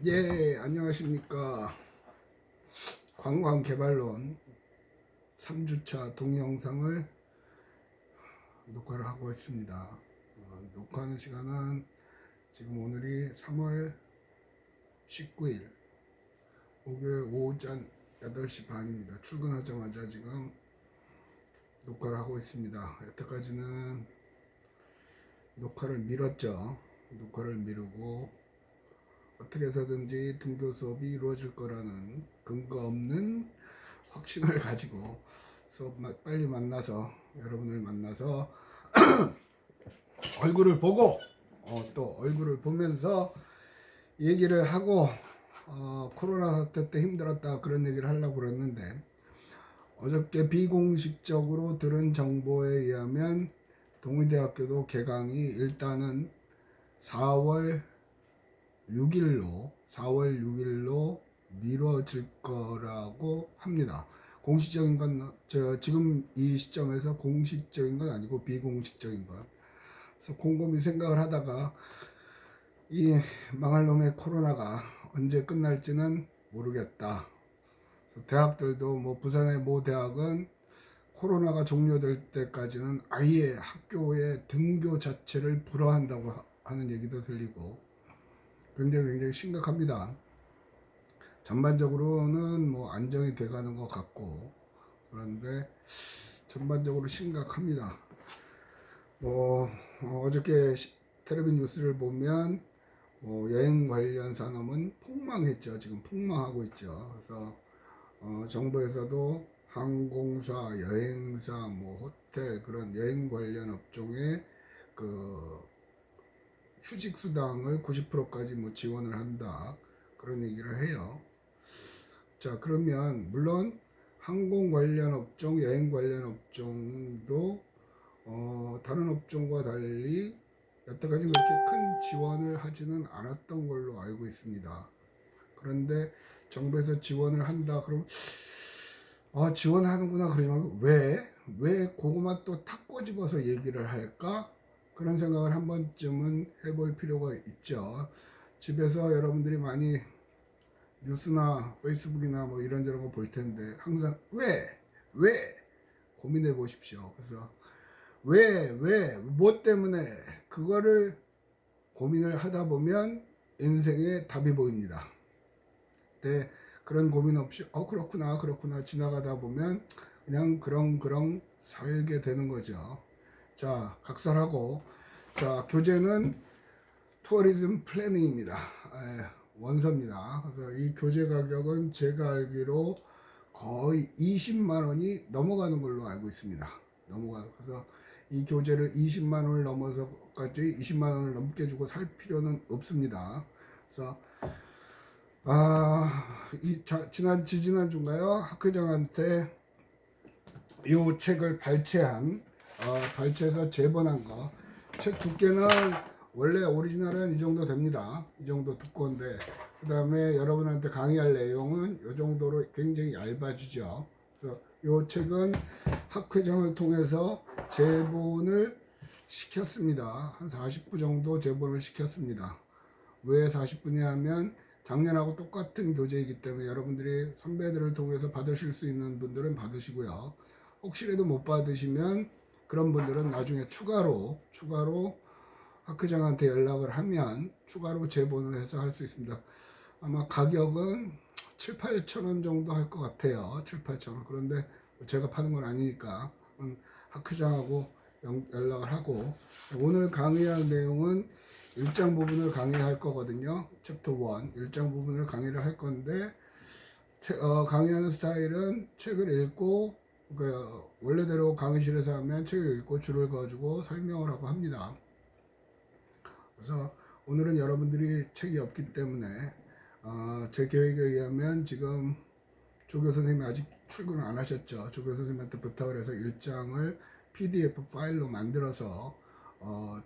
예, 안녕하십니까. 관광개발론 3주차 동영상을 녹화를 하고 있습니다. 녹화하는 시간은 지금 오늘이 3월 19일 목요일 오전 8시 반입니다. 출근하자마자 지금 녹화를 하고 있습니다. 여태까지는 녹화를 미뤘죠. 녹화를 미루고 어떻게 해서든지 등교 수업이 이루어질 거라는 근거 없는 확신을 가지고 수업 빨리 만나서 여러분을 만나서 얼굴을 보고 또 얼굴을 보면서 얘기를 하고 코로나 사태 때 힘들었다 그런 얘기를 하려고 그랬는데 어저께 비공식적으로 들은 정보에 의하면 동의대학교도 개강이 일단은 4월 6일로 미뤄질 거라고 합니다. 공식적인 건 지금 이 시점에서 공식적인 건 아니고 비공식적인 것. 그래서 곰곰이 생각을 하다가 이 망할 놈의 코로나가 언제 끝날지는 모르겠다. 그래서 대학들도 뭐 부산의 모 대학은 코로나가 종료될 때까지는 아예 학교의 등교 자체를 불허한다고 하는 얘기도 들리고 굉장히 심각합니다. 전반적으로는 뭐 안정이 돼가는 것 같고 그런데 전반적으로 심각합니다. 뭐 어저께 텔레비 뉴스를 보면 여행 관련 산업은 폭망했죠. 지금 폭망하고 있죠. 그래서 정부에서도 항공사, 여행사, 뭐 호텔 그런 여행 관련 업종에 그 휴직 수당을 90%까지 뭐 지원을 한다 그런 얘기를 해요. 자, 그러면 물론 항공 관련 업종, 여행 관련 업종도 다른 업종과 달리 여태까지 그렇게 큰 지원을 하지는 않았던 걸로 알고 있습니다. 그런데 정부에서 지원을 한다 그러면 지원하는구나 그러지만 왜 그거만 또 탁 꼬집어서 얘기를 할까? 그런 생각을 한 번쯤은 해볼 필요가 있죠. 집에서 여러분들이 많이 뉴스나 페이스북이나 뭐 이런저런 거 볼 텐데 항상 왜 고민해 보십시오. 그래서 뭐 때문에 그거를 고민을 하다 보면 인생의 답이 보입니다. 근데 그런 고민 없이 그렇구나 지나가다 보면 그냥 그렁 살게 되는 거죠. 자, 각설하고 자, 교재는 투어리즘 플래닝입니다. 원서입니다. 그래서 이 교재 가격은 제가 알기로 거의 20만 원이 넘어가는 걸로 알고 있습니다. 그래서 이 교재를 20만 원을 넘어서까지 20만 원을 넘게 주고 살 필요는 없습니다. 그래서 지난주인가요? 학회장한테 이 책을 발췌해서 재본한 거. 책 두께는 원래 오리지널은 이 정도 됩니다. 이 정도 두꺼운데 그 다음에 여러분한테 강의할 내용은 이 정도로 굉장히 얇아지죠. 그래서 이 책은 학회장을 통해서 재본을 시켰습니다. 한 40부 정도 재본을 시켰습니다. 왜 40분이냐 하면 작년하고 똑같은 교재이기 때문에 여러분들이 선배들을 통해서 받으실 수 있는 분들은 받으시고요. 혹시라도 못 받으시면 그런 분들은 나중에 추가로 학회장한테 연락을 하면 추가로 재본을 해서 할 수 있습니다. 아마 가격은 7, 8천 원 정도 할 것 같아요. 7, 8천 원. 그런데 제가 파는 건 아니니까 학회장하고 연락을 하고 오늘 강의할 내용은 1장 부분을 강의할 거거든요. 챕터 1 1장 부분을 강의를 할 건데 강의하는 스타일은 책을 읽고 원래대로 강의실에서 하면 책을 읽고 줄을 그어주고 설명을 하고 합니다. 그래서 오늘은 여러분들이 책이 없기 때문에 제 계획에 의하면 지금 조교 선생님이 아직 출근을 안 하셨죠. 조교 선생님한테 부탁을 해서 1장을 PDF 파일로 만들어서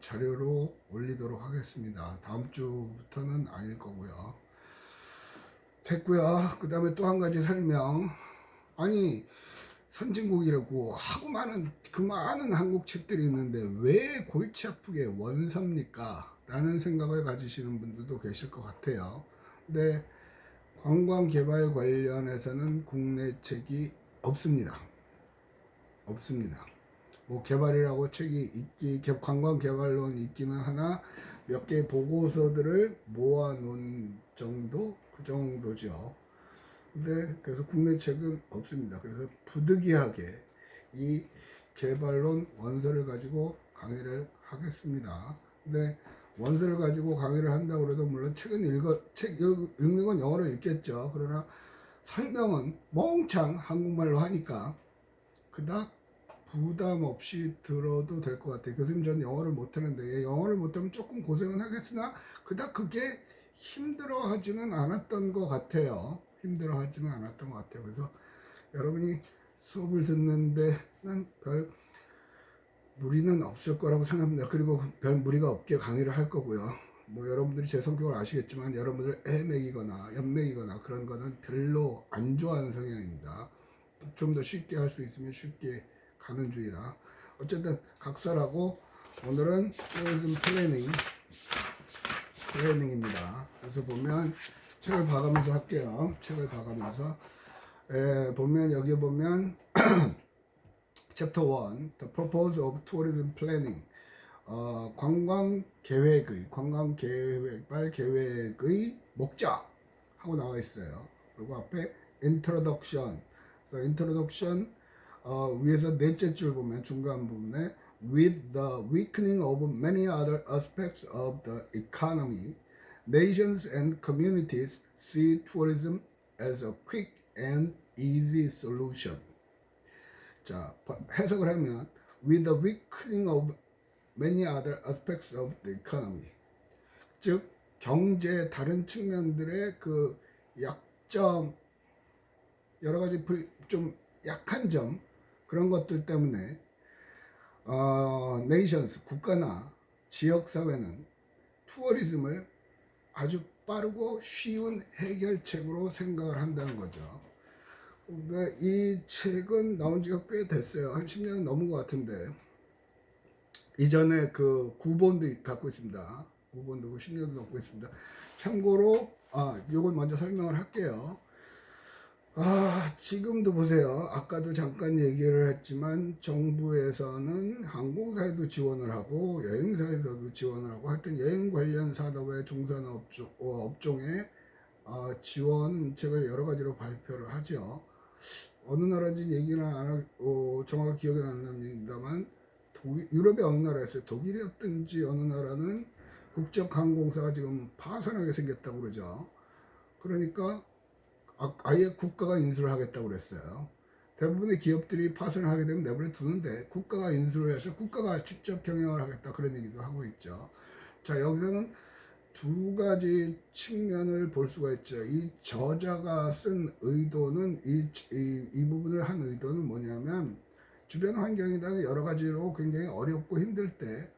자료로 올리도록 하겠습니다. 다음 주부터는 아닐 거고요. 됐고요. 그 다음에 또 한 가지 설명. 아니 선진국이라고 하고 많은 한국 책들이 있는데 왜 골치 아프게 원서입니까? 라는 생각을 가지시는 분들도 계실 것 같아요. 근데 관광 개발 관련해서는 국내 책이 없습니다. 없습니다. 뭐 개발이라고 책이 있기, 관광 개발론 있기는 하나 몇 개 보고서들을 모아 놓은 정도, 그 정도죠. 근데 그래서 국내 책은 없습니다. 그래서 부득이하게 이 개발론 원서를 가지고 강의를 하겠습니다. 근데 원서를 가지고 강의를 한다고 해도 물론 책 읽는 건 영어로 읽겠죠. 그러나 설명은 멍창 한국말로 하니까 그닥 부담 없이 들어도 될 것 같아요. 교수님, 저는 영어를 못하는데, 영어를 못하면 조금 고생은 하겠으나 그닥 그게 힘들어 하지는 않았던 것 같아요. 힘들어 하지는 않았던 것 같아요. 그래서 여러분이 수업을 듣는 데는 별 무리는 없을 거라고 생각합니다. 그리고 별 무리가 없게 강의를 할 거고요. 뭐 여러분들이 제 성격을 아시겠지만 여러분들 애매이거나 연매이거나 그런 거는 별로 안 좋아하는 성향입니다. 좀 더 쉽게 할 수 있으면 쉽게 가는 주의라. 어쨌든 각설하고 오늘은 tourism 플래닝입니다. 그래서 보면 책을 봐가면서 할게요. 책을 봐가면서 보면 여기 보면 챕터 1 The Purpose of Tourism Planning 관광 개발 계획의 목적 하고 나와 있어요. 그리고 앞에 Introduction. 그래서 Introduction 위에서 넷째 줄 보면 중간 부분에 With the weakening of many other aspects of the economy, nations and communities see tourism as a quick and easy solution. 자, 해석을 하면 with the weakening of many other aspects of the economy, 즉 경제의 다른 측면들의 그 약점, 여러 가지 좀 약한 점, 그런 것들 때문에 nations, 국가나 지역사회는 투어리즘을 아주 빠르고 쉬운 해결책으로 생각을 한다는 거죠. 그러니까 이 책은 나온 지가 꽤 됐어요. 한 10년은 넘은 것 같은데, 이전에 그 구본도 갖고 있습니다. 구본도 10년도 넘고 있습니다. 참고로 요걸 먼저 설명을 할게요. 지금도 보세요. 아까도 잠깐 얘기를 했지만 정부에서는 항공사에도 지원을 하고 여행사에서도 지원을 하고, 하여튼 여행 관련 산업의 종사하는 업종에 지원책을 여러 가지로 발표를 하죠. 어느 나라인지 얘기는 안 하고 정확히 기억이 안 납니다만 유럽의 어느 나라였어요. 독일이었든지 어느 나라는 국적항공사가 지금 파산하게 생겼다고 그러죠. 그러니까 아예 국가가 인수를 하겠다고 그랬어요. 대부분의 기업들이 파산을 하게 되면 내버려 두는데 국가가 인수를 해서 국가가 직접 경영을 하겠다, 그런 얘기도 하고 있죠. 자, 여기서는 두 가지 측면을 볼 수가 있죠. 이 저자가 쓴 의도는 이 부분을 한 의도는 뭐냐면, 주변 환경이나 여러 가지로 굉장히 어렵고 힘들 때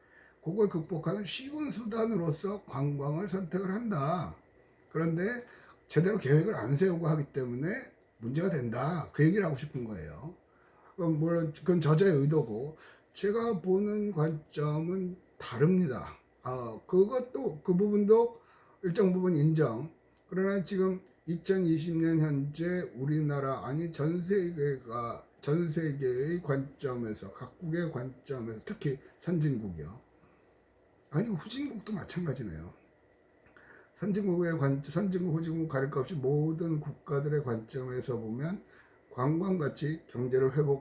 그걸 극복하는 쉬운 수단으로서 관광을 선택을 한다. 그런데 제대로 계획을 안 세우고 하기 때문에 문제가 된다, 그 얘기를 하고 싶은 거예요. 물론 그건 저자의 의도고 제가 보는 관점은 다릅니다. 그것도 그 부분도 일정 부분 인정. 그러나 지금 2020년 현재 우리나라, 아니 전 세계의 관점에서, 각국의 관점에서, 특히 선진국이요, 아니 후진국도 마찬가지네요. 선진국, 후진국 가릴 것 없이 모든 국가들의 관점에서 보면 관광같이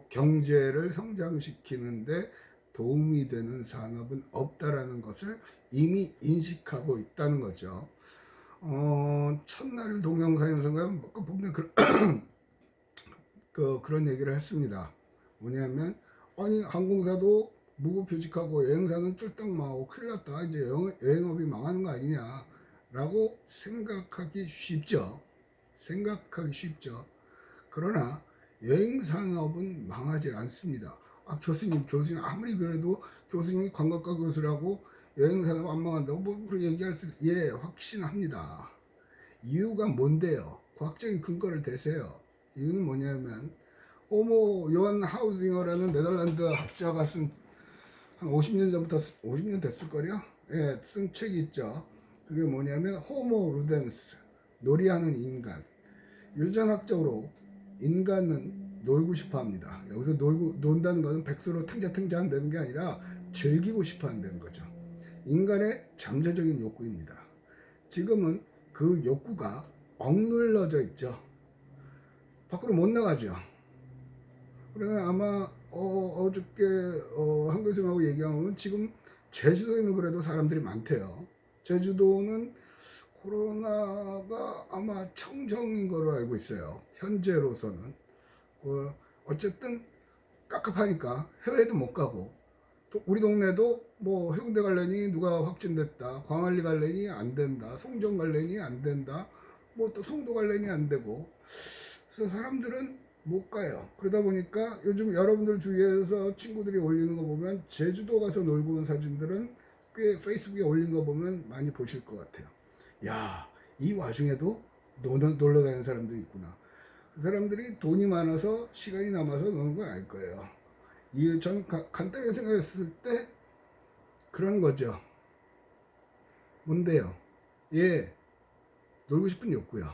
경제를 성장시키는데 도움이 되는 산업은 없다라는 것을 이미 인식하고 있다는 거죠. 첫날 동영상에서가 보면 그런 얘기를 했습니다. 뭐냐면, 아니 항공사도 무급휴직하고 여행사는 쫄딱 망하고 큰일 났다, 이제 여행업이 망하는 거 아니냐 라고 생각하기 쉽죠. 그러나 여행산업은 망하지 않습니다. 교수님 아무리 그래도 교수님이 관광과 교수라고 여행산업 안 망한다고 뭐 얘기할 수, 예, 확신합니다. 이유가 뭔데요? 과학적인 근거를 대세요. 이유는 뭐냐면, 호모 요한 하우징어라는 네덜란드 학자가 쓴, 한 50년 전부터, 50년 됐을걸요? 예, 쓴 책이 있죠. 그게 뭐냐면 호모 루덴스, 놀이하는 인간. 유전학적으로 인간은 놀고 싶어 합니다. 여기서 논다는 것은 백수로 탱자탱자 한다는 게 아니라 즐기고 싶어 한다는 거죠. 인간의 잠재적인 욕구입니다. 지금은 그 욕구가 억눌러져 있죠. 밖으로 못 나가죠. 그러나 아마 어저께 한교수님하고 얘기하면 지금 제주도에는 그래도 사람들이 많대요. 제주도는 코로나가 아마 청정인 걸로 알고 있어요. 현재로서는. 어쨌든 깝깝하니까 해외에도 못 가고, 또 우리 동네도 뭐 해운대 갈래니 누가 확진됐다, 광안리 갈래니 안 된다, 송정 갈래니 안 된다, 뭐 또 송도 갈래니 안 되고, 그래서 사람들은 못 가요. 그러다 보니까 요즘 여러분들 주위에서 친구들이 올리는 거 보면 제주도 가서 놀고 온 사진들은 꽤 페이스북에 올린 거 보면 많이 보실 것 같아요. 야, 이 와중에도 놀러 다니는 사람들이 있구나. 그 사람들이 돈이 많아서 시간이 남아서 노는 건 알 거예요. 전 간단하게 생각했을 때 그런 거죠. 뭔데요? 예, 놀고 싶은 욕구요.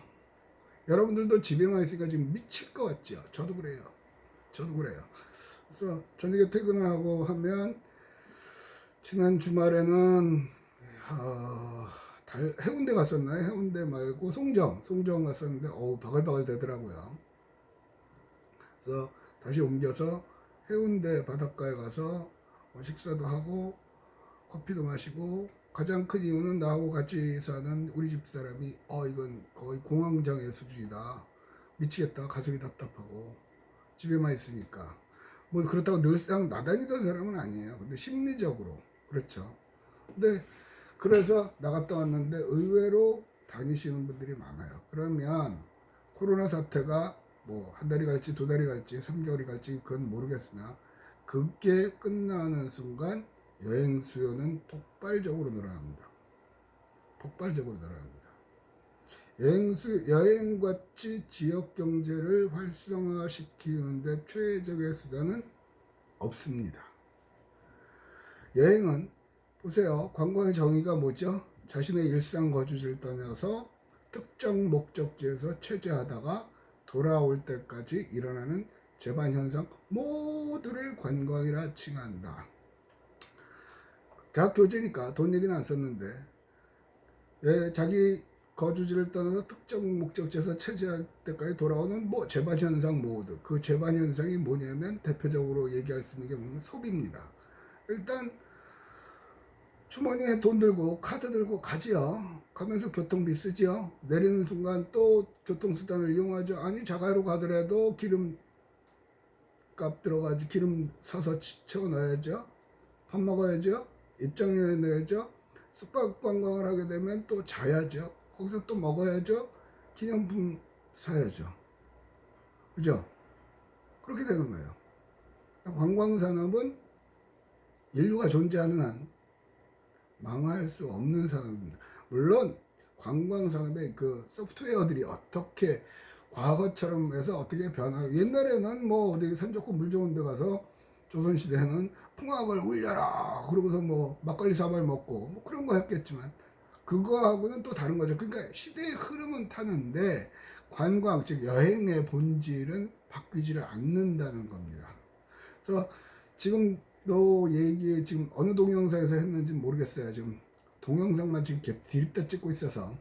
여러분들도 집에만 있으니까 지금 미칠 것 같죠? 저도 그래요. 저도 그래요. 그래서 저녁에 퇴근을 하고 하면 지난 주말에는 해운대 갔었나요? 해운대 말고 송정 갔었는데 바글바글 되더라고요. 그래서 다시 옮겨서 해운대 바닷가에 가서 식사도 하고 커피도 마시고, 가장 큰 이유는 나하고 같이 사는 우리 집 사람이 이건 거의 공황장애 수준이다, 미치겠다, 가슴이 답답하고 집에만 있으니까. 뭐 그렇다고 늘상 나다니던 사람은 아니에요. 근데 심리적으로 그렇죠. 근데 그래서 나갔다 왔는데 의외로 다니시는 분들이 많아요. 그러면 코로나 사태가 뭐 한 달이 갈지 두 달이 갈지 3개월이 갈지 그건 모르겠으나, 그게 끝나는 순간 여행 수요는 폭발적으로 늘어납니다. 폭발적으로 늘어납니다. 여행 같이 지역 경제를 활성화시키는데 최적의 수단은 없습니다. 여행은 보세요. 관광의 정의가 뭐죠? 자신의 일상 거주지를 떠나서 특정 목적지에서 체제하다가 돌아올 때까지 일어나는 재반 현상 모두를 관광이라 칭한다. 대학 교재니까 돈 얘기는 안 썼는데, 자기 거주지를 떠나서 특정 목적지에서 체제할 때까지 돌아오는 뭐 재반 현상 모두. 그 재반 현상이 뭐냐면 대표적으로 얘기할 수 있는 게 뭐냐면 소비입니다. 일단 주머니에 돈 들고 카드 들고 가지요. 가면서 교통비 쓰지요. 내리는 순간 또 교통수단을 이용하죠. 아니 자가로 가더라도 기름값 들어가지, 기름 사서 채워 넣어야죠. 밥 먹어야죠. 입장료에 내야죠. 숙박 관광을 하게 되면 또 자야죠. 거기서 또 먹어야죠. 기념품 사야죠. 그죠? 그렇게 되는 거예요. 관광산업은 인류가 존재하는 한 망할 수 없는 산업입니다. 물론 관광산업의 그 소프트웨어들이 어떻게 과거처럼 해서 어떻게 변하고, 옛날에는 뭐 어디 산 좋고 물 좋은 데 가서 조선시대에는 풍악을 울려라 그러고서 뭐 막걸리 사발 먹고 뭐 그런 거 했겠지만, 그거하고는 또 다른 거죠. 그러니까 시대의 흐름은 타는데 관광 즉 여행의 본질은 바뀌지를 않는다는 겁니다. 그래서 지금 지금 어느 동영상에서 했는지 모르겠어요. 지금 동영상만 지금 딜때 찍고 있어서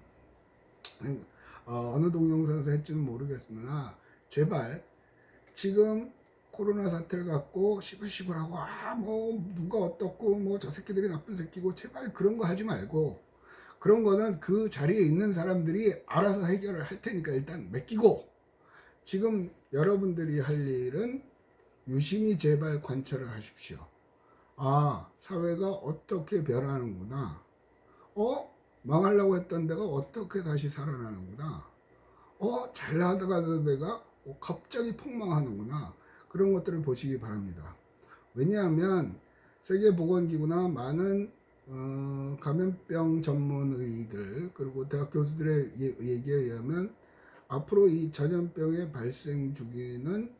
어느 동영상에서 했지는 모르겠으나, 제발 지금 코로나 사태를 갖고 시불시불하고 뭐 누가 어떻고 뭐 저 새끼들이 나쁜 새끼고, 제발 그런 거 하지 말고, 그런 거는 그 자리에 있는 사람들이 알아서 해결을 할 테니까 일단 맡기고, 지금 여러분들이 할 일은 유심히 제발 관찰을 하십시오. 사회가 어떻게 변하는구나. 망하려고 했던 데가 어떻게 다시 살아나는구나. 잘 나가던 데가 갑자기 폭망하는구나. 그런 것들을 보시기 바랍니다. 왜냐하면 세계보건기구나 많은 감염병 전문의들 그리고 대학 교수들의 얘기에 의하면 앞으로 이 전염병의 발생 주기는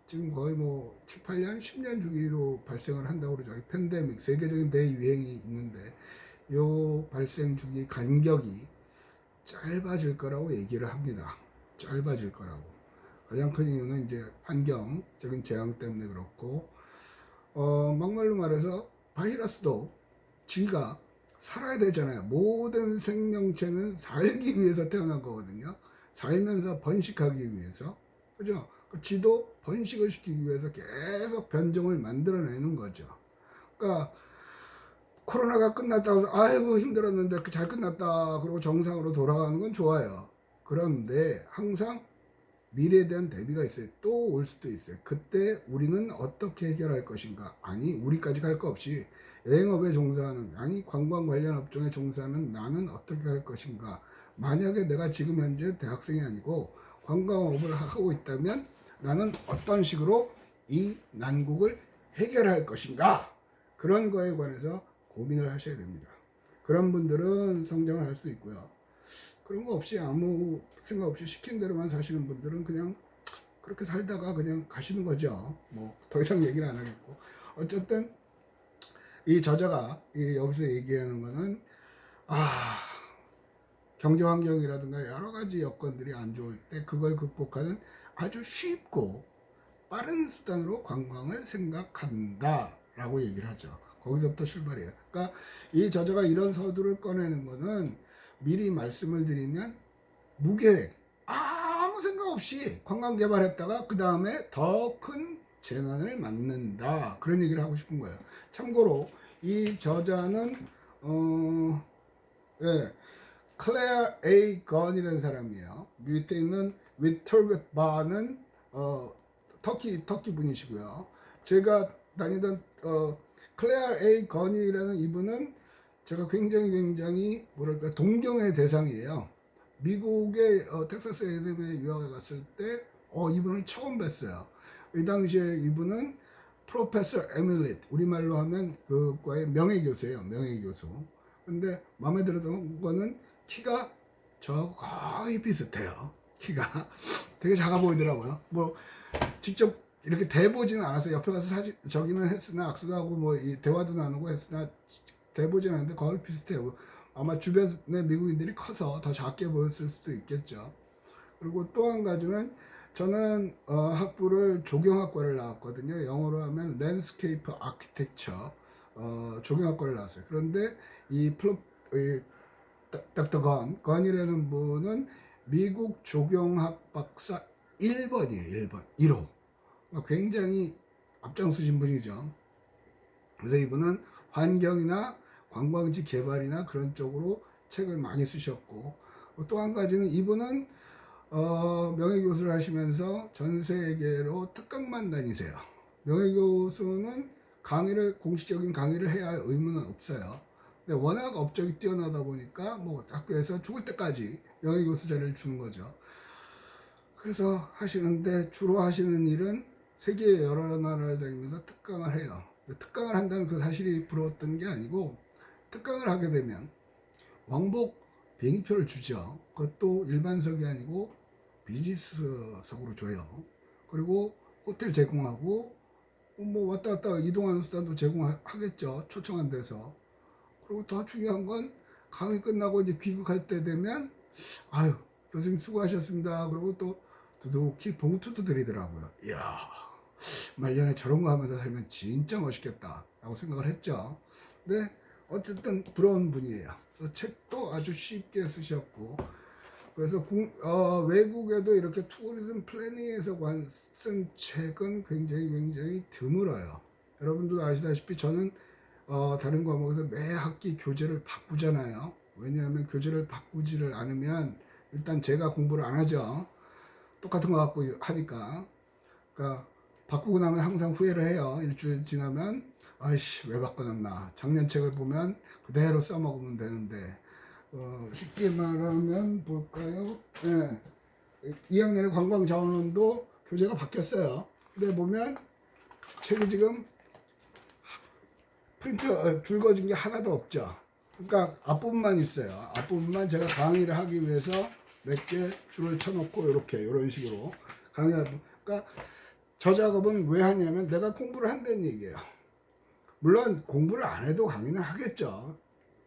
지금 거의 뭐 7, 8년, 10년 주기로 발생을 한다고 그러죠. 팬데믹, 세계적인 대유행이 있는데 요 발생 주기 간격이 짧아질 거라고 얘기를 합니다. 짧아질 거라고. 가장 큰 이유는 이제 환경적인 재앙 때문에 그렇고, 막말로 말해서 바이러스도 지가 살아야 되잖아요. 모든 생명체는 살기 위해서 태어난 거거든요. 살면서 번식하기 위해서. 그죠? 지도 번식을 시키기 위해서 계속 변종을 만들어내는 거죠. 그러니까 코로나가 끝났다고 해서 아이고 힘들었는데 잘 끝났다 그러고 정상으로 돌아가는 건 좋아요. 그런데 항상 미래에 대한 대비가 있어요. 또 올 수도 있어요. 그때 우리는 어떻게 해결할 것인가? 아니 우리까지 갈 거 없이 여행업에 종사하는, 아니 관광 관련 업종에 종사하는 나는 어떻게 할 것인가? 만약에 내가 지금 현재 대학생이 아니고 관광업을 하고 있다면 나는 어떤 식으로 이 난국을 해결할 것인가? 그런 거에 관해서 고민을 하셔야 됩니다. 그런 분들은 성장을 할 수 있고요. 그런 거 없이 아무 생각 없이 시킨 대로만 사시는 분들은 그냥 그렇게 살다가 그냥 가시는 거죠. 뭐 더 이상 얘기를 안 하겠고. 어쨌든 이 저자가 여기서 얘기하는 거는 경제 환경이라든가 여러 가지 여건들이 안 좋을 때 그걸 극복하는 아주 쉽고 빠른 수단으로 관광을 생각한다라고 얘기를 하죠. 거기서부터 출발이에요. 그러니까 이 저자가 이런 서두를 꺼내는 거는 미리 말씀을 드리면 무계획, 아무 생각 없이 관광 개발했다가 그 다음에 더 큰 재난을 맞는다. 그런 얘기를 하고 싶은 거예요. 참고로 이 저자는 클레어 A 건이라는 사람이에요. 밑에 있는 위터겟 바는 터키 분이시고요. 제가 다니던 클레어 A 건이라는 이분은 제가 굉장히 뭐랄까 동경의 대상이에요. 미국의 텍사스 A&M에 유학을 갔을 때 이분을 처음 뵀어요. 이 당시에 이분은 프로페서 에밀릿, 우리말로 하면 그 과의 명예교수예요. 명예교수. 근데 마음에 들었던 거는 키가 저하고 거의 비슷해요. 키가 되게 작아 보이더라고요. 뭐 직접 이렇게 대보지는 않았어요. 옆에 가서 사진 저기는 했으나 악수도 하고 뭐 대화도 나누고 했으나 대보지는 않는데 거의 비슷해요. 아마 주변의 미국인들이 커서 더 작게 보였을 수도 있겠죠. 그리고 또 한 가지는 저는 학부를 조경학과를 나왔거든요. 영어로 하면 랜드스케이프 아키텍처 조경학과를 나왔어요. 그런데 이 닥터 건이라는 분은 미국 조경학 박사 1번이에요. 1번 1호. 굉장히 앞장서신 분이죠. 그래서 이분은 환경이나 관광지 개발이나 그런 쪽으로 책을 많이 쓰셨고, 또 한 가지는 이분은 명예교수를 하시면서 전 세계로 특강만 다니세요. 명예교수는 공식적인 강의를 해야 할 의무는 없어요. 근데 워낙 업적이 뛰어나다 보니까 뭐 학교에서 죽을 때까지 명예교수 자리를 주는 거죠. 그래서 하시는데 주로 하시는 일은 세계 여러 나라를 다니면서 특강을 해요. 특강을 한다는 그 사실이 부러웠던 게 아니고, 특강을 하게 되면 왕복 비행기표를 주죠. 그것도 일반석이 아니고 비즈니스석으로 줘요. 그리고 호텔 제공하고 뭐 왔다 갔다 이동하는 수단도 제공하겠죠. 초청한 데서. 그리고 더 중요한 건 강의 끝나고 이제 귀국할 때 되면 아유 교수님 수고하셨습니다. 그리고 또 두둑히 봉투도 드리더라고요. 이야 말년에 저런 거 하면서 살면 진짜 멋있겠다 라고 생각을 했죠. 근데 어쨌든 부러운 분이에요. 그래서 책도 아주 쉽게 쓰셨고, 그래서 외국에도 이렇게 투어리즘 플래닝에서 쓴 책은 굉장히 드물어요. 여러분도 아시다시피 저는 다른 과목에서 매 학기 교재를 바꾸잖아요. 왜냐하면 교재를 바꾸지를 않으면 일단 제가 공부를 안 하죠. 똑같은 거 갖고 하니까. 그러니까 바꾸고 나면 항상 후회를 해요. 일주일 지나면 아이씨 왜 바꿔놨나. 작년 책을 보면 그대로 써먹으면 되는데 쉽게 말하면 볼까요? 네. 2학년의 관광자원론도 교재가 바뀌었어요. 근데 보면 책이 지금 프린트 굵어진 게 하나도 없죠. 그러니까 앞부분만 있어요. 앞부분만 제가 강의를 하기 위해서 몇 개 줄을 쳐놓고 이런 식으로 강의하고. 그러니까 저 작업은 왜 하냐면 내가 공부를 한다는 얘기예요. 물론 공부를 안 해도 강의는 하겠죠.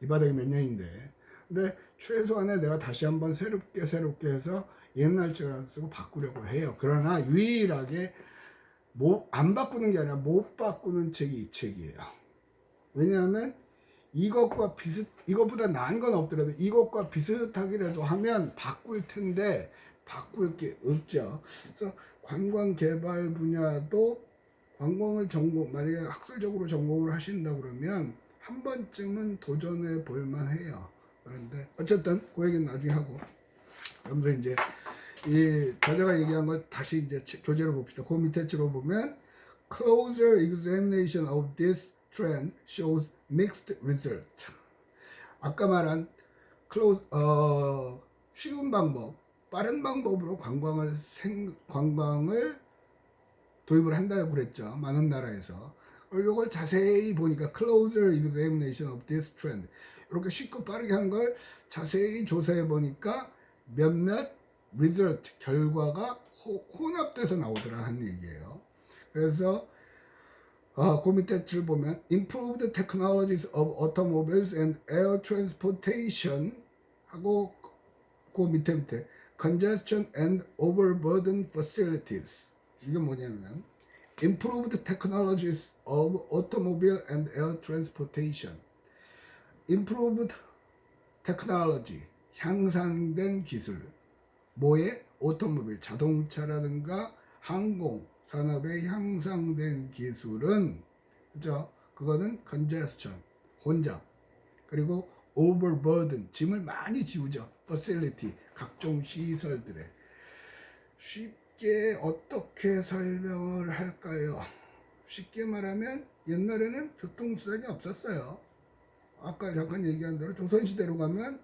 이 바닥이 몇 년인데. 근데 최소한의 내가 다시 한번 새롭게 해서 옛날 책을 안 쓰고 바꾸려고 해요. 그러나 유일하게 안 바꾸는 게 아니라 못 바꾸는 책이 이 책이에요. 왜냐하면 이것보다 나은 건 없더라도 이것과 비슷하기라도 하면 바꿀 텐데 바꿀 게 없죠. 그래서 관광 개발 분야도 관광을 만약에 학술적으로 전공을 하신다 그러면 한 번쯤은 도전해 볼 만해요. 그런데 어쨌든 그 얘기는 나중에 하고, 그러면서 이제 이 저자가 얘기한 걸 다시 이제 교재로 봅시다. 그 밑에 쪽으로 보면 closer examination of this trend shows mixed results. 아까 말한 쉬운 방법, 빠른 방법으로 관광을 도입을 한다고 그랬죠. 많은 나라에서. 이걸 자세히 보니까 closer examination of this trend, 이렇게 쉽고 빠르게 한 걸 자세히 조사해 보니까 몇몇 result, 결과가 혼합돼서 나오더라 하는 얘기예요. 그래서 그 밑에 줄 보면 improved technologies of automobiles and air transportation 하고 그 밑에 congestion and overburden facilities. 이게 뭐냐면 improved technologies of automobile and air transportation. improved technology, 향상된 기술. 뭐에? 오토모빌, 자동차라든가 항공 산업의 향상된 기술은, 그죠? 그거는 congestion, 혼잡, 그리고 overburden, 짐을 많이 지우죠. facility, 각종 시설들에. 쉽게 어떻게 설명을 할까요? 쉽게 말하면 옛날에는 교통수단이 없었어요. 아까 잠깐 얘기한 대로 조선시대로 가면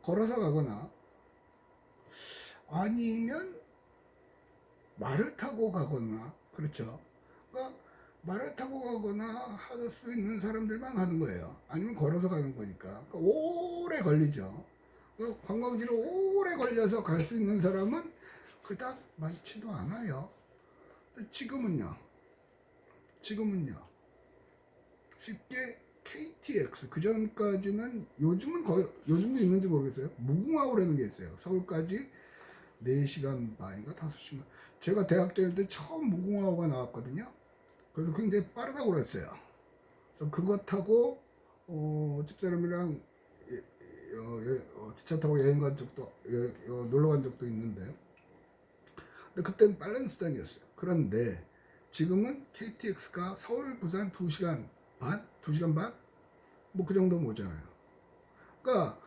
걸어서 가거나 아니면 말을 타고 가거나, 그렇죠. 그러니까 말을 타고 가거나 할 수 있는 사람들만 가는 거예요. 아니면 걸어서 가는 거니까. 그러니까 오래 걸리죠. 그러니까 관광지로 오래 걸려서 갈 수 있는 사람은 그닥 많지도 않아요. 지금은요. 쉽게 KTX, 그 전까지는 요즘도 있는지 모르겠어요. 무궁화호라는 게 있어요. 서울까지 4시간 반인가 5시간. 제가 대학 다닐 때 처음 무궁화호가 나왔거든요. 그래서 굉장히 빠르다고 그랬어요. 그래서 그거 타고 집사람이랑 기차 타고 여행 간 적도 놀러 간 적도 있는데, 근데 그때는 빠른 수단이었어요. 그런데 지금은 KTX가 서울 부산 2시간 반? 2시간 반? 뭐 그 정도 오잖아요. 그러니까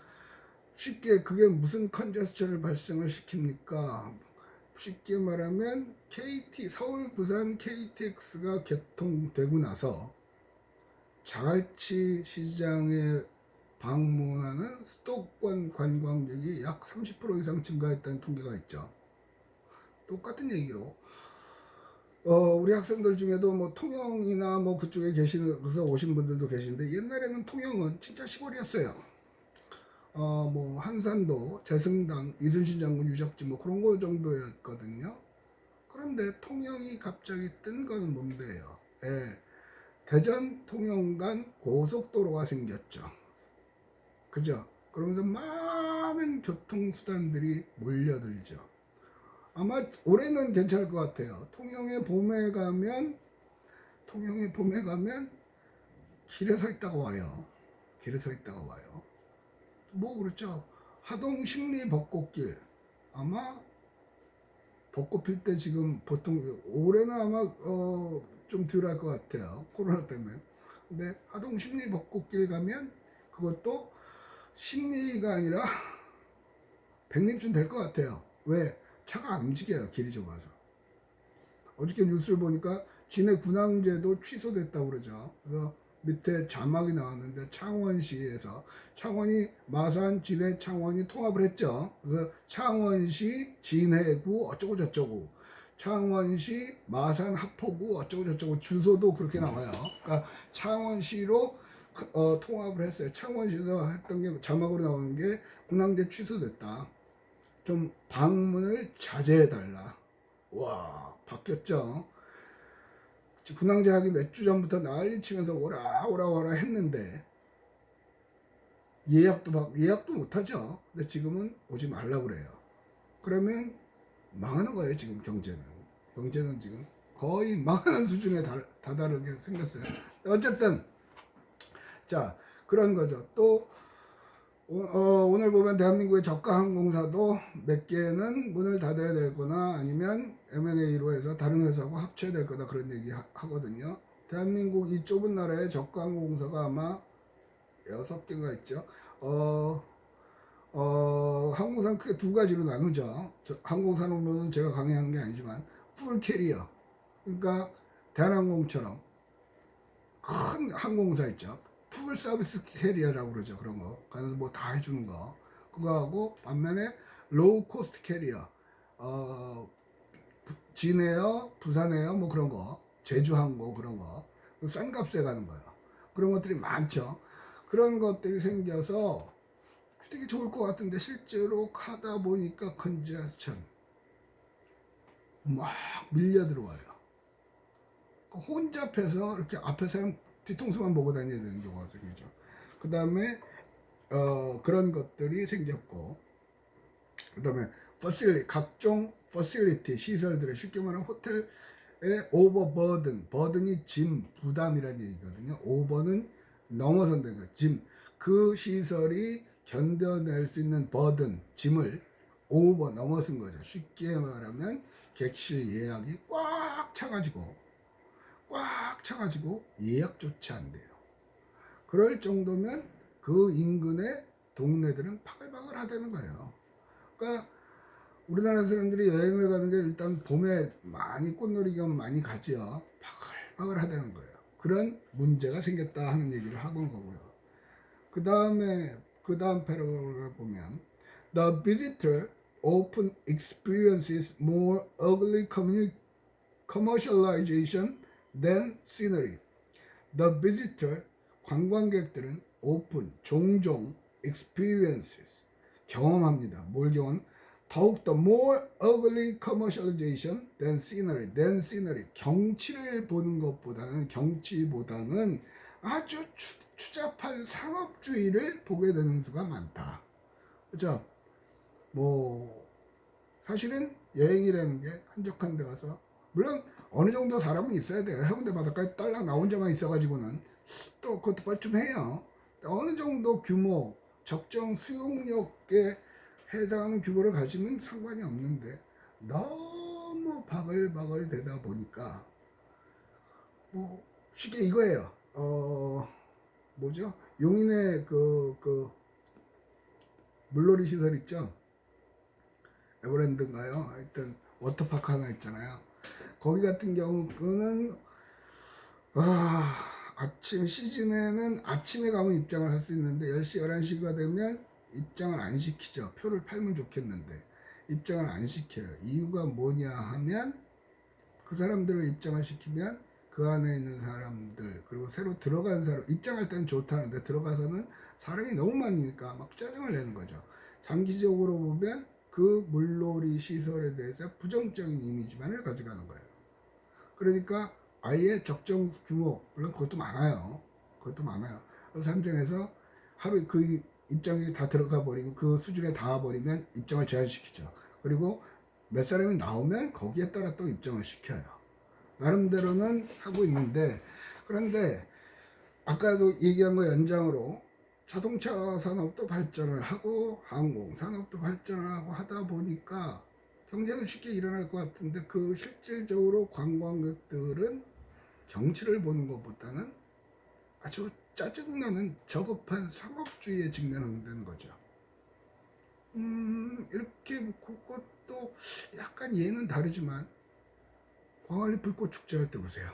쉽게 그게 무슨 컨제스천을 발생을 시킵니까? 쉽게 말하면 서울 부산 KTX가 개통되고 나서 자갈치 시장에 방문하는 수도권 관광객이 약 30% 이상 증가했다는 통계가 있죠. 똑같은 얘기로 우리 학생들 중에도 뭐 통영이나 뭐 그쪽에 계시면서 오신 분들도 계신데, 옛날에는 통영은 진짜 시골이었어요. 뭐 한산도, 재승당, 이순신 장군 유적지 뭐 그런 거 정도였거든요. 그런데 통영이 갑자기 뜬 건 뭔데요? 대전 통영 간 고속도로가 생겼죠. 그죠? 그러면서 많은 교통수단들이 몰려들죠. 아마 올해는 괜찮을 것 같아요. 통영에 봄에 가면 길에 서 있다가 와요. 뭐 그렇죠. 하동 십리 벚꽃길, 아마 벚꽃 필 때 지금 보통 올해는 아마 좀 덜 할 것 같아요. 코로나 때문에. 근데 하동 십리 벚꽃길 가면 그것도 십리가 아니라 백리쯤 될 것 같아요. 왜? 차가 안 움직여요. 길이 좁아서. 어저께 뉴스를 보니까 진해 군항제도 취소됐다고 그러죠. 그래서 밑에 자막이 나왔는데, 창원시에서, 창원이 마산, 진해, 창원이 통합을 했죠. 그래서 창원시, 진해구 어쩌고 저쩌고, 창원시, 마산, 하포구 어쩌고 저쩌고, 주소도 그렇게 나와요. 그러니까 창원시로 통합을 했어요. 창원시에서 했던 게 자막으로 나오는 게 군항제 취소됐다. 좀 방문을 자제해달라. 와, 바뀌었죠. 군항제 하기 몇 주 전부터 난리 치면서 오라 했는데, 예약도 못하죠. 근데 지금은 오지 말라 그래요. 그러면 망하는 거예요. 지금 경제는 지금 거의 망하는 수준에 다다르게 생겼어요. 어쨌든 자 그런 거죠. 또 오늘 보면 대한민국의 저가 항공사도 몇 개는 문을 닫아야 될 거나 아니면 M&A로 해서 다른 회사하고 합쳐야 될 거다 그런 얘기 하거든요. 대한민국 이 좁은 나라에 저가 항공사가 아마 6개가 있죠. 항공사는 크게 두 가지로 나누죠. 항공사로는 제가 강의하는 게 아니지만 풀 캐리어, 그러니까 대한항공처럼 큰 항공사 있죠. 풀 서비스 캐리어라고 그러죠. 그런 거 가서 뭐 다 해주는 거 그거하고 반면에 로우 코스트 캐리어, 진에어, 부산에어 뭐 그런 거, 제주항공 그런 거 싼 값에 가는 거예요. 그런 것들이 많죠. 그런 것들이 생겨서 되게 좋을 것 같은데 실제로 가다 보니까 컨제스천 막 밀려 들어와요. 혼잡해서 이렇게 앞에서 뒤통수만 보고 다녀야 되는 경우가 생기죠. 그 다음에 그런 것들이 생겼고, 그 다음에 각종 퍼실리티 시설들의 쉽게 말하면 호텔의 오버버든, 버든이 짐, 부담이라는 얘기거든요. 오버는 넘어선다는 거예요. 짐, 그 시설이 견뎌낼 수 있는 버든, 짐을 오버 넘어선 거죠. 쉽게 말하면 객실 예약이 꽉 차가지고 예약조차 안 돼요. 그럴 정도면 그 인근의 동네들은 바글바글 하다는 거예요. 그러니까 우리나라 사람들이 여행을 가는 게 일단 봄에 많이 꽃놀이 겸 많이 가죠. 바글바글 하다는 거예요. 그런 문제가 생겼다 하는 얘기를 하고 온 거고요. 그 다음 패러그래프를 보면 The visitor often experiences more ugly commercialization than scenery. The visitor, 관광객들은 often, 종종 experiences, 경험합니다. 뭘 경험? 더욱더 more ugly commercialization than scenery. 경치보다는 아주 추잡한 상업주의를 보게 되는 수가 많다. 그죠? 뭐 사실은 여행이라는 게 한적한 데 가서 물론 어느 정도 사람은 있어야 돼요. 해운대 바닷가에 딸랑 나 혼자만 있어가지고는 또 그것도 뻘쭘해요. 어느 정도 규모, 적정 수용력에 해당하는 규모를 가지면 상관이 없는데 너무 바글바글 되다 보니까 뭐 쉽게 이거예요. 뭐죠? 용인의 그 물놀이 시설 있죠? 에버랜드인가요? 하여튼 워터파크 하나 있잖아요. 거기 같은 경우는 아침 시즌에는 아침에 가면 입장을 할 수 있는데 10시, 11시가 되면 입장을 안 시키죠. 표를 팔면 좋겠는데 입장을 안 시켜요. 이유가 뭐냐 하면 그 사람들을 입장을 시키면 그 안에 있는 사람들 그리고 새로 들어간 사람 입장할 때는 좋다는데 들어가서는 사람이 너무 많으니까 막 짜증을 내는 거죠. 장기적으로 보면 그 물놀이 시설에 대해서 부정적인 이미지만을 가져가는 거예요. 그러니까 아예 적정 규모, 물론 그것도 많아요. 그래서 한정해서 하루 그 입장이 다 들어가 버리고 그 수준에 닿아 버리면 입장을 제한시키죠. 그리고 몇 사람이 나오면 거기에 따라 또 입장을 시켜요. 나름대로는 하고 있는데, 그런데 아까도 얘기한 거 연장으로 자동차 산업도 발전을 하고 항공 산업도 발전을 하고 하다 보니까 경제는 쉽게 일어날 것 같은데 그 실질적으로 관광객들은 경치를 보는 것보다는 아주 짜증나는 저급한 상업주의에 직면하는 거죠. 이렇게 그것도 약간 예는 다르지만 광안리 불꽃 축제 할 때 보세요.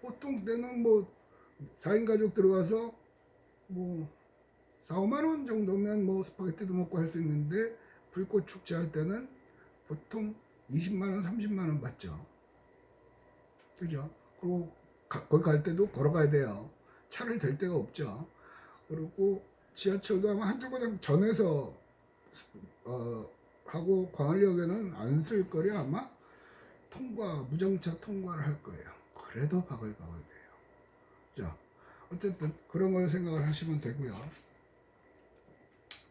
보통 때는 뭐 4인 가족 들어가서 뭐 4, 5만 원 정도면 뭐 스파게티도 먹고 할 수 있는데 불꽃 축제 할 때는 보통 20만 원, 30만 원 받죠. 그죠? 그리고 거기 갈 때도 걸어가야 돼요. 차를 댈 데가 없죠. 그리고 지하철도 아마 한 정거장 전에서 하고 광안역에는 안 쓸 거리 아마 무정차 통과를 할 거예요. 그래도 바글바글 돼요. 자, 어쨌든 그런 걸 생각을 하시면 되고요.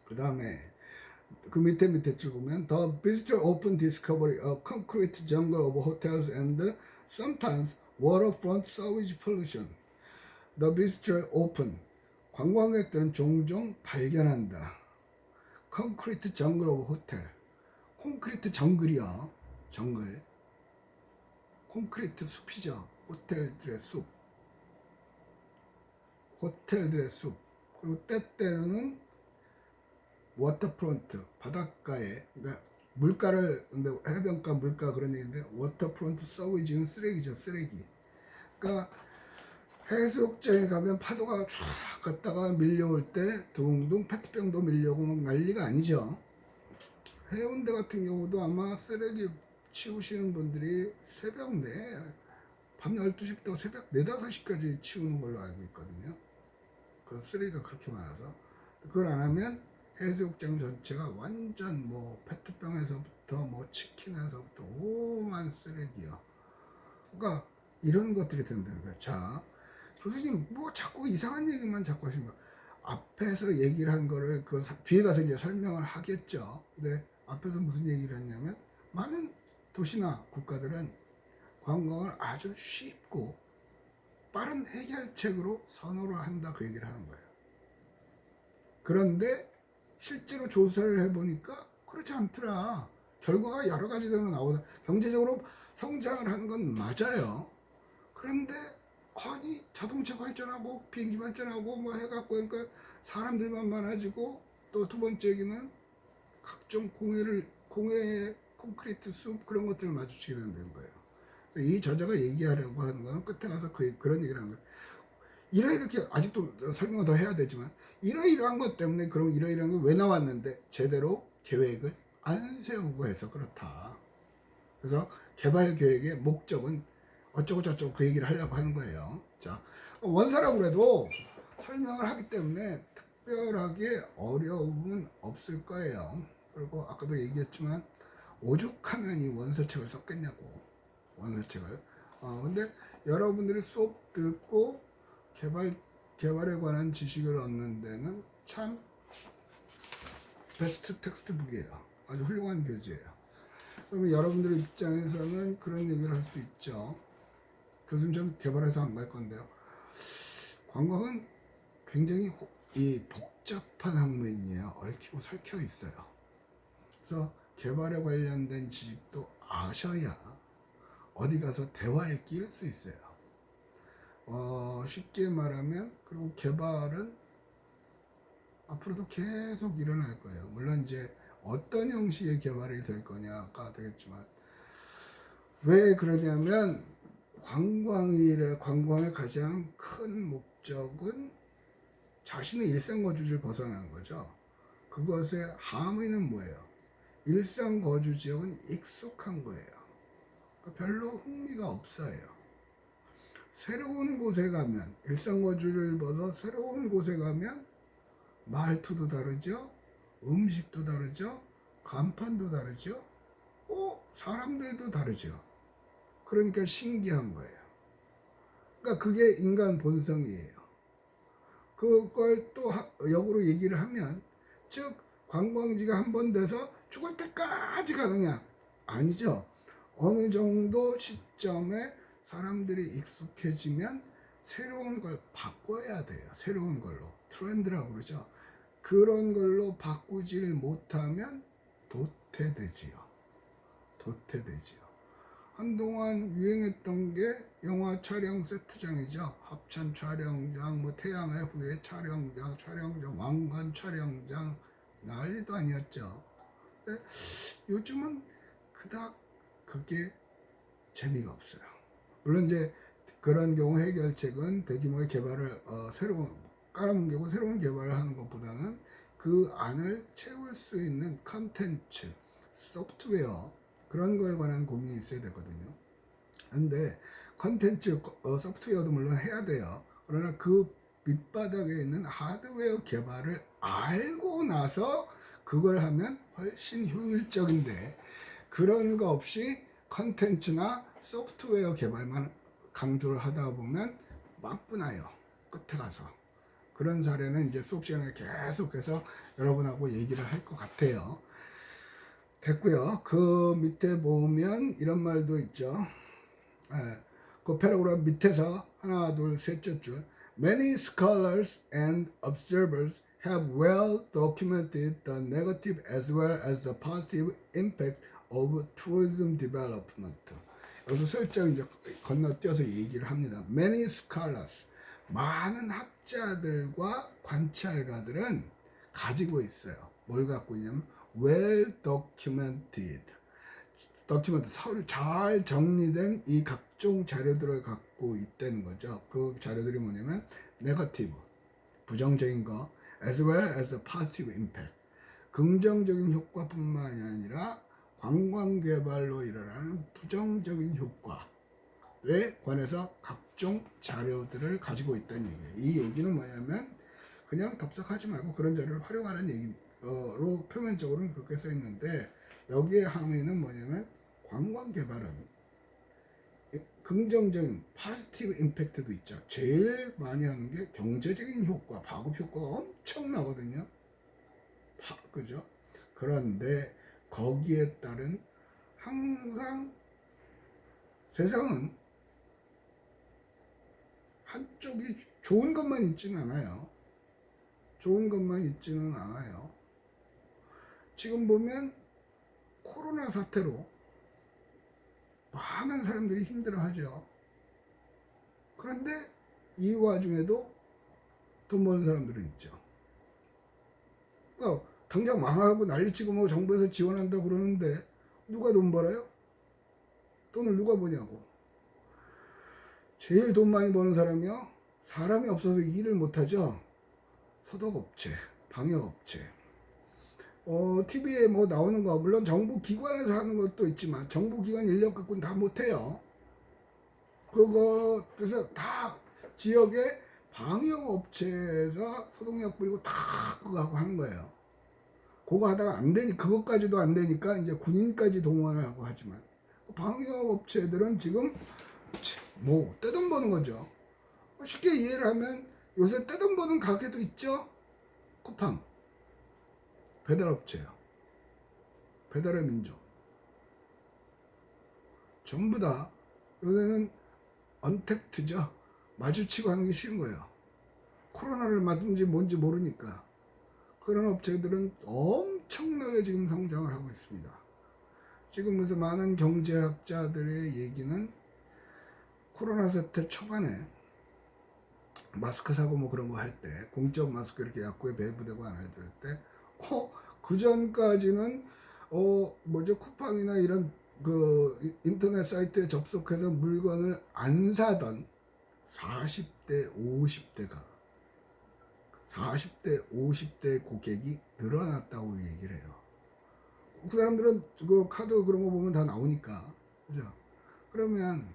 그 다음에 그 밑에 찍으면 The visitor open discovery a concrete jungle of hotels and sometimes waterfront sewage pollution. The visitor open 관광객들은 종종 발견한다. 콘크리트 정글 오브 호텔. 콘크리트 정글이요. 정글. 콘크리트 숲이죠. 호텔들의 숲. 호텔들의 숲. 그리고 때때로는 워터프론트, 바닷가에, 그러니까 물가를, 근데 해변가 물가 그런 얘기인데, 워터프론트 서위지는 쓰레기죠, 쓰레기. 그러니까 해수욕장에 가면 파도가 쫙 갔다가 밀려올 때 둥둥 페트병도 밀려오고 막 난리가 아니죠. 해운대 같은 경우도 아마 쓰레기 치우시는 분들이 새벽 밤 12시부터 새벽 4, 5시까지 치우는 걸로 알고 있거든요. 그 쓰레기가 그렇게 많아서. 그걸 안 하면 해수욕장 전체가 완전 뭐 페트병에서부터 뭐 치킨에서부터 오만 쓰레기요. 그러니까 이런 것들이 된다는 거예요. 자, 교수님 뭐 자꾸 이상한 얘기만 자꾸 하시는 거예요. 앞에서 얘기를 한 거를 그 뒤에 가서 이제 설명을 하겠죠. 근데 앞에서 무슨 얘기를 했냐면 많은 도시나 국가들은 관광을 아주 쉽고 빠른 해결책으로 선호를 한다, 그 얘기를 하는 거예요. 그런데 실제로 조사를 해보니까 그렇지 않더라. 결과가 여러 가지로 나오다. 경제적으로 성장을 하는 건 맞아요. 그런데 아니 자동차 발전하고 비행기 발전하고 뭐 해갖고 그러니까 사람들만 많아지고, 또 두 번째 얘기는 각종 공해 콘크리트 숲 그런 것들을 마주치게 된다는 거예요. 이 저자가 얘기하려고 하는 거는 끝에 가서 그런 얘기를 하는 거예요. 이렇게 아직도 설명을 더 해야 되지만 이러이러한 것 때문에, 그럼 이러이러한 게 왜 나왔는데 제대로 계획을 안 세우고 해서 그렇다. 그래서 개발 계획의 목적은 어쩌고 저쩌고 그 얘기를 하려고 하는 거예요. 자, 원사라고 그래도 설명을 하기 때문에 특별하게 어려움은 없을 거예요. 그리고 아까도 얘기했지만 오죽하면 이 원서책을 썼겠냐고, 원서책을. 근데 여러분들이 수업 듣고 개발에 관한 지식을 얻는 데는 참 베스트 텍스트북이에요. 아주 훌륭한 교재예요. 그러면 여러분들 입장에서는 그런 얘기를 할 수 있죠. 교수님, 전 개발해서 안 갈 건데요. 관광은 굉장히 복잡한 학문이에요. 얽히고 설켜 있어요. 그래서 개발에 관련된 지식도 아셔야 어디 가서 대화에 끼일 수 있어요. 쉽게 말하면, 그리고 개발은 앞으로도 계속 일어날 거예요. 물론 이제 어떤 형식의 개발이 될 거냐가 되겠지만, 왜 그러냐면 관광의 가장 큰 목적은 자신의 일상 거주지를 벗어나는 거죠. 그것의 함의는 뭐예요? 일상 거주 지역은 익숙한 거예요. 그러니까 별로 흥미가 없어요. 새로운 곳에 가면, 일상 거주를 벗어 새로운 곳에 가면 말투도 다르죠, 음식도 다르죠, 간판도 다르죠, 사람들도 다르죠. 그러니까 신기한 거예요. 그러니까 그게 인간 본성이에요. 그걸 또 역으로 얘기를 하면, 즉 관광지가 한 번 돼서 죽을 때까지 가느냐? 아니죠. 어느 정도 시점에 사람들이 익숙해지면 새로운 걸 바꿔야 돼요. 새로운 걸로. 트렌드라고 그러죠. 그런 걸로 바꾸질 못하면 도태되지요. 한동안 유행했던 게 영화 촬영 세트장이죠. 합천 촬영장, 뭐 태양의 후예 촬영장, 왕관 촬영장, 난리도 아니었죠. 근데 요즘은 그닥 그게 재미가 없어요. 물론 이제 그런 경우 해결책은 대규모의 개발을 깔아뭉개고 새로운 개발을 하는 것보다는 그 안을 채울 수 있는 컨텐츠, 소프트웨어, 그런 거에 관한 고민이 있어야 되거든요. 근데 컨텐츠, 소프트웨어도 물론 해야 돼요. 그러나 그 밑바닥에 있는 하드웨어 개발을 알고 나서 그걸 하면 훨씬 효율적인데, 그런 거 없이 컨텐츠나 소프트웨어 개발만 강조를 하다 보면 막분해요. 끝에 가서. 그런 사례는 이제 수업 시간에 계속해서 여러분하고 얘기를 할 것 같아요. 됐고요. 그 밑에 보면 이런 말도 있죠. 예, 그 패러그래프 밑에서 하나, 둘, 셋째 줄. Many scholars and observers have well documented the negative as well as the positive impact of tourism development. 여기서 설정 이제 건너뛰어서 얘기를 합니다. Many scholars, 많은 학자들과 관찰가들은 가지고 있어요. 뭘 갖고 있냐면 well documented, 서류 잘 정리된 이 각종 자료들을 갖고 있다는 거죠. 그 자료들이 뭐냐면 네거티브, 부정적인 거, as well as the positive impact, 긍정적인 효과뿐만이 아니라 관광 개발로 일어나는 부정적인 효과에 관해서 각종 자료들을 가지고 있다는 얘기예요. 이 얘기는 뭐냐면 그냥 덥석하지 말고 그런 자료를 활용하는 얘기로 표면적으로는 그렇게 써 있는데, 여기에 함의는 뭐냐면 관광 개발은 긍정적인 파지티브 임팩트도 있죠. 제일 많이 하는 게 경제적인 효과, 파급 효과가 엄청나거든요. 그죠? 그런데 거기에 따른 항상 세상은 한쪽이 좋은 것만 있지는 않아요. 좋은 것만 있지는 않아요. 지금 보면 코로나 사태로 많은 사람들이 힘들어하죠. 그런데 이 와중에도 돈 버는 사람들은 있죠. 그러니까 당장 망하고 난리치고 뭐 정부에서 지원한다 그러는데 누가 돈 벌어요? 돈을 누가 버냐고. 제일 돈 많이 버는 사람이요? 사람이 없어서 일을 못하죠. 소독업체, 방역업체. TV에 뭐 나오는 거, 물론 정부 기관에서 하는 것도 있지만 정부 기관 인력 갖고는 다 못해요. 그래서 다 지역의 방역업체에서 소독약 뿌리고 다 그거 하고 하는 거예요. 그거 하다가 안 되니, 그것까지도 안 되니까 이제 군인까지 동원을 하고 하지만, 방역업체들은 지금 뭐 떼돈 버는 거죠. 쉽게 이해를 하면 요새 떼돈 버는 가게도 있죠. 쿠팡, 배달업체요. 배달의 민족. 전부 다 요새는 언택트죠. 마주치고 하는 게 쉬운 거예요. 코로나를 맞은지 뭔지 모르니까. 그런 업체들은 엄청나게 지금 성장을 하고 있습니다. 지금 그래서 많은 경제학자들의 얘기는 코로나 사태 초반에 마스크 사고 뭐 그런 거 할 때, 공적 마스크 이렇게 약국에 배부되고 안 할 때, 그 전까지는 쿠팡이나 이런 그 인터넷 사이트에 접속해서 물건을 안 사던 40대 50대 고객이 늘어났다고 얘기를 해요. 그 사람들은 그 카드 그런 거 보면 다 나오니까, 그죠? 그러면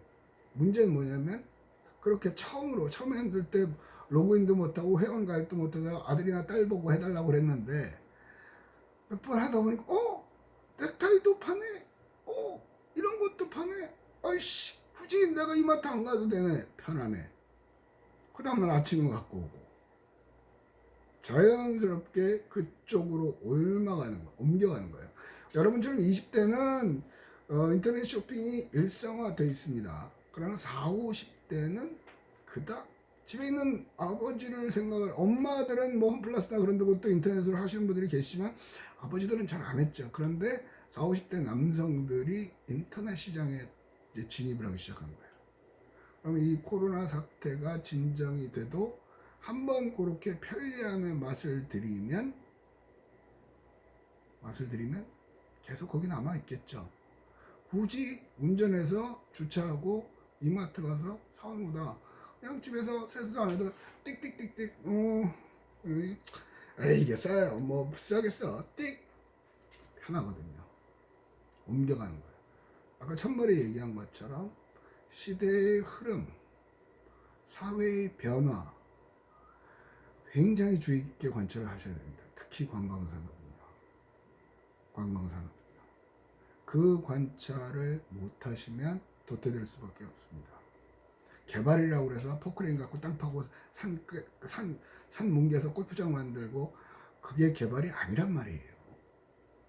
문제는 뭐냐면, 그렇게 처음에 힘들 때 로그인도 못하고 회원가입도 못해서 아들이나 딸 보고 해달라고 그랬는데, 몇 번 하다 보니까 넥타이도 파네, 이런 것도 파네, 아이씨 굳이 내가 이마트 안 가도 되네, 편하네. 그 다음날 아침에 갖고 오고, 자연스럽게 그쪽으로 옮겨가는 거예요. 여러분처럼 20대는 인터넷 쇼핑이 일상화되어 있습니다. 그러나 40, 50대는 그닥 집에 있는 아버지를 생각을, 엄마들은 뭐 홈플러스나 그런 데 것도 인터넷으로 하시는 분들이 계시지만 아버지들은 잘 안 했죠. 그런데 40, 50대 남성들이 인터넷 시장에 이제 진입을 하기 시작한 거예요. 그럼 이 코로나 사태가 진정이 돼도 한번 그렇게 편리함의 맛을 들이면 계속 거기 남아 있겠죠. 굳이 운전해서 주차하고 이마트 가서 사오는 거다. 그냥 집에서 세수도 안 해도 띡띡띡띡, 에이 이게 싸요, 뭐 싸겠어, 띡, 편하거든요. 옮겨가는 거예요. 아까 첫머리 얘기한 것처럼 시대의 흐름, 사회의 변화 굉장히 주의 깊게 관찰을 하셔야 됩니다. 특히 관광산업은요. 그 관찰을 못 하시면 도태될 수밖에 없습니다. 개발이라고 그래서 포크레인 갖고 땅 파고 산 뭉개서 골프장 만들고 그게 개발이 아니란 말이에요.